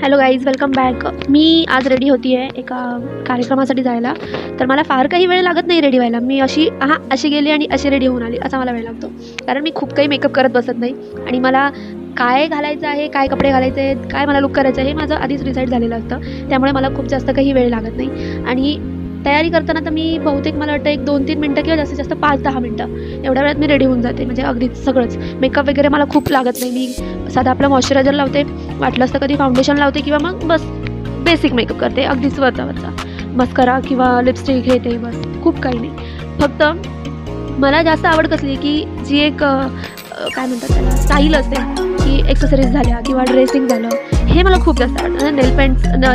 Hello guys, welcome back. मी आज ready होती आहे एका कार्यक्रमासाठी जायला. तर मला फार काही वेळ लागत नाही रेडी व्हायला. मी अशी गेली आणि अशी रेडी होऊन आली असा मला वेळ लागतो, कारण मी खूप काही मेकअप करत बसत नाही. आणि मला काय घालायचं आहे, काय कपडे घालायचे आहेत, काय मला लुक करायचं आहे हे माझं आधीच डिसाईड झालेलं असतं. त्यामुळे मला खूप जास्त काही वेळ लागत नाही. आणि तयारी करताना तर मी बहुतेक मला वाटतं 1-2-3 मिनटं किंवा जास्तीत जास्त 5-10 मिनटं एवढ्या वेळात मी रेडी होऊन जाते. म्हणजे अगदीच सगळंच मेकअप वगैरे मला खूप लागत नाही. मी साधा आपलं मॉइश्चरायझर लावते, वाटलं असतं कधी फाउंडेशन लावते किंवा मग बस बेसिक मेकअप करते, अगदीच वरचा मस्करा किंवा लिपस्टिक हे ते, बस खूप काही नाही. फक्त मला जास्त आवड कसली की जी एक काय म्हणतात त्याला स्टाईल असते, की एक्सेसरीज झाल्या किंवा ड्रेसिंग झालं, हे मला खूप जास्त आवडतं.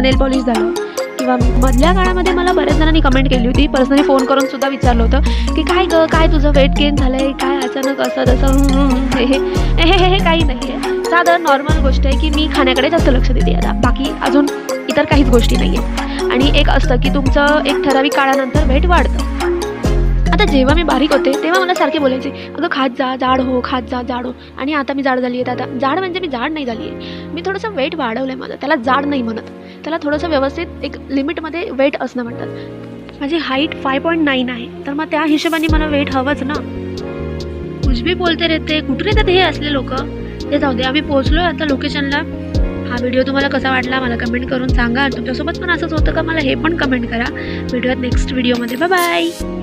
नेल पॉलिश झालं किंवा मधल्या काळामध्ये मला बऱ्याच जणांनी कमेंट केली होती, पर्सनली फोन करून सुद्धा विचारलं होतं की काय तुझं वेट गेन झालं आहे, काय अचानक असं तसं. हे काही नाही आहे, साधं नॉर्मल गोष्ट आहे की मी खाण्याकडे जास्त लक्ष देते आता, बाकी अजून इतर काहीच गोष्टी नाही आहे. आणि एक असतं की तुमचं एक ठराविक काळानंतर वेट वाढतं. आता जेव्हा मी बारीक होते तेव्हा मला सारखे बोलायचे, अगं खात जा, जाड हो, खात जा, जाड हो. आणि आता मी जाड झाली आहे. आता जाड म्हणजे मी जाड नाही झाली आहे, मी थोडंसं वेट वाढवलं आहे माझं. त्याला जाड नाही म्हणत, त्याला थोडंसं व्यवस्थित एक लिमिटमध्ये वेट असणं म्हणतात. माझी हाईट 5.9 आहे, तर मग त्या हिशोबाने मला वेट हवंच ना. कुछ भी बोलते रहते, कुठे येतात हे असले लोक. ते जाऊ दे, आम्ही पोहोचलो आता लोकेशनला. हा व्हिडिओ तुम्हाला कसा वाटला मला कमेंट करून सांगा. तुमच्यासोबत पण असंच होतं का मला हे पण कमेंट करा. भेटूयात नेक्स्ट व्हिडिओमध्ये. Bye bye.